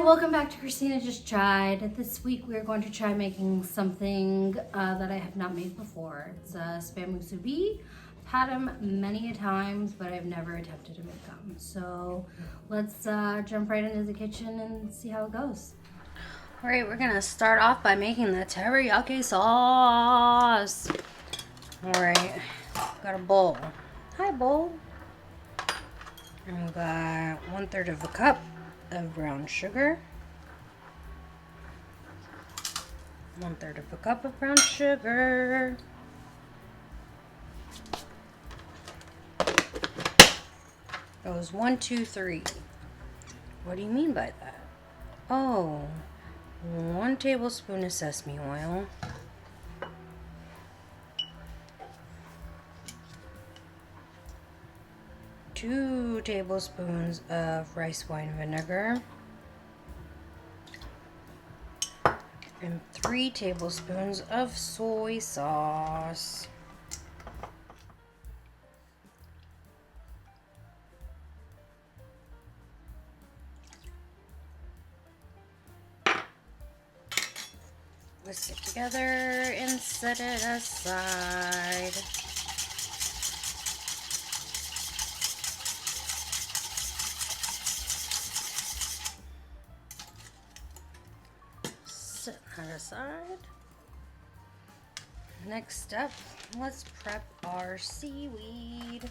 Welcome back to Christina Just Tried. This week we're going to try making something that I have not made before. It's Spam Musubi. I've had them many a times, but I've never attempted to make them. So let's jump right into the kitchen and see how it goes. Alright, we're going to start off by making the teriyaki sauce. Alright, got a bowl. Hi, bowl. And we got 1/3 of a cup of brown sugar. 1/3 of a cup of brown sugar. Goes 1, 2, 3. What do you mean by that? Oh, 1 tablespoon of sesame oil. 2 tablespoons of rice wine vinegar. And 3 tablespoons of soy sauce. Whisk it together and set it aside. Set that aside. Next step, let's prep our seaweed.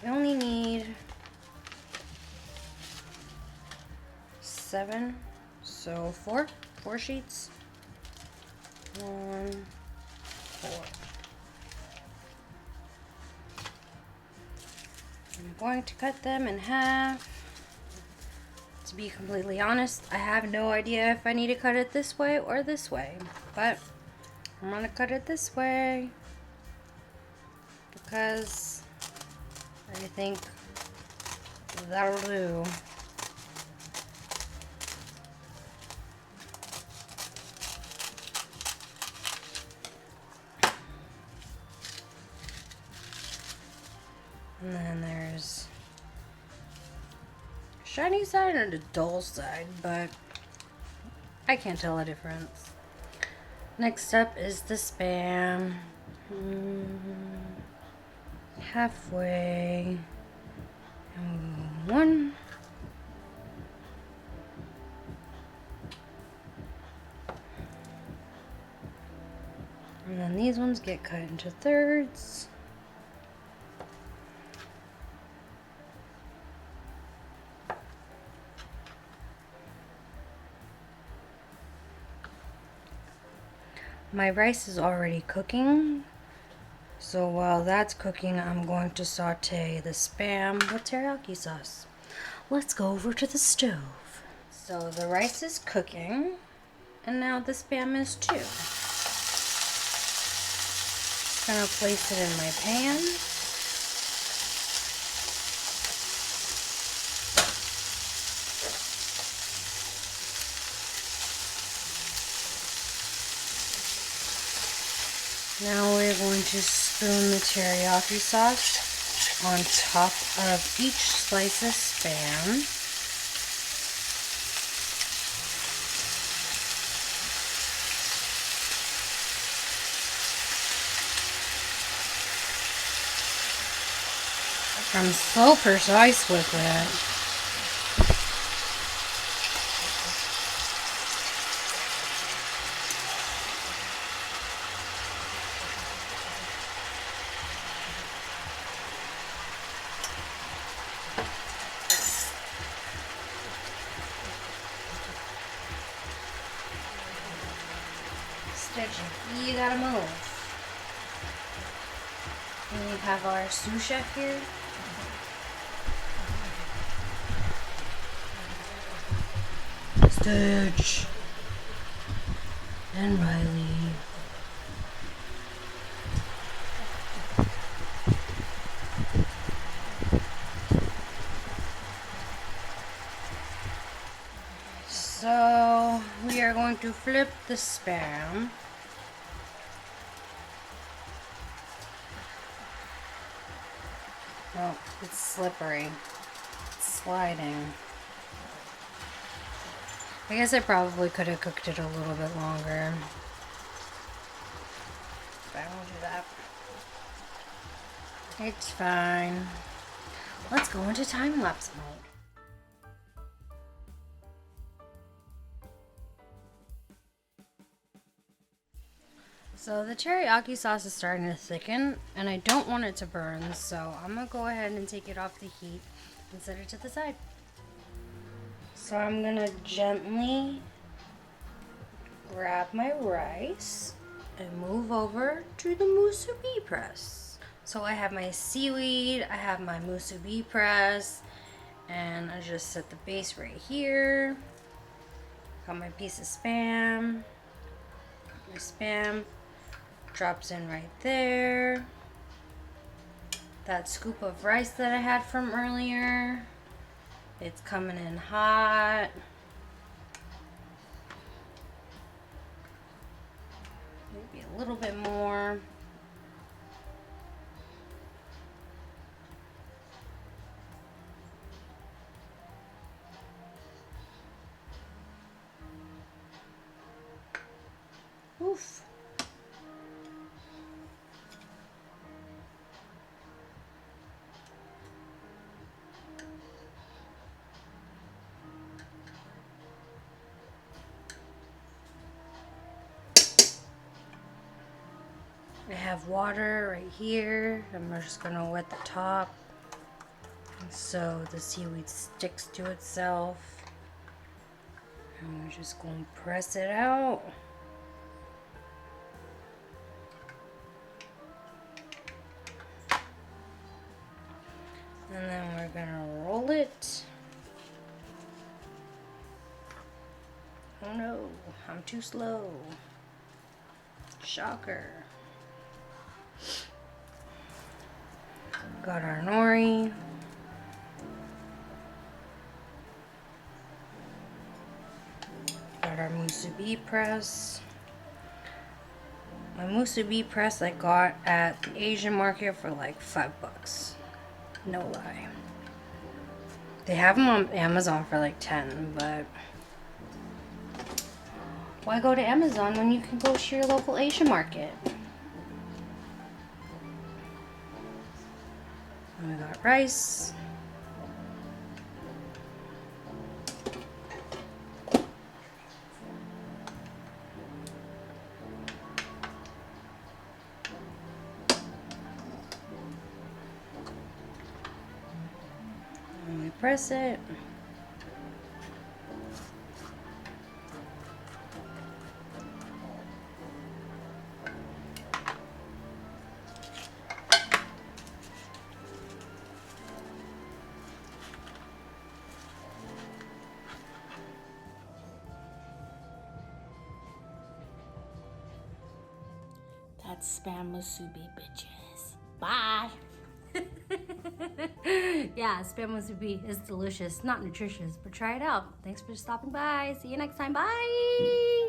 We only need 7, so 4 sheets. 1, 4. I'm going to cut them in half. To be completely honest, I have no idea if I need to cut it this way or this way, but I'm going to cut it this way because I think that'll do. And then there's a shiny side and a dull side, but I can't tell the difference. Next up is the Spam. Halfway. And 1. And then these ones get cut into thirds. My rice is already cooking, so while that's cooking, I'm going to saute the Spam with teriyaki sauce. Let's go over to the stove. So the rice is cooking, and now the Spam is too. Just gonna place it in my pan. Now we're going to spoon the teriyaki sauce on top of each slice of Spam. I'm so precise with it. You gotta move. And we have our sous chef here. Stitch and Riley. So we are going to flip the Spam. Oh, it's slippery. It's sliding. I guess I probably could have cooked it a little bit longer. But I won't do that. It's fine. Let's go into time-lapse mode. So the teriyaki sauce is starting to thicken, and I don't want it to burn, so I'm gonna go ahead and take it off the heat and set it to the side. So I'm gonna gently grab my rice and move over to the musubi press. So I have my seaweed, I have my musubi press, and I just set the base right here. Got my piece of Spam. My Spam drops in right there. That scoop of rice that I had from earlier, it's coming in hot. Maybe a little bit more. Oof. I have water right here. I'm just gonna wet the top so the seaweed sticks to itself. And we're just gonna press it out. And then we're gonna roll it. Oh no, I'm too slow. Shocker. Got our nori. Got our musubi press. My musubi press I got at the Asian market for like $5. No lie. They have them on Amazon for like 10, but why go to Amazon when you can go to your local Asian market? And we got rice. And we press it. That's Spam Musubi, bitches. Bye. Yeah, Spam Musubi is delicious. Not nutritious, but try it out. Thanks for stopping by. See you next time. Bye.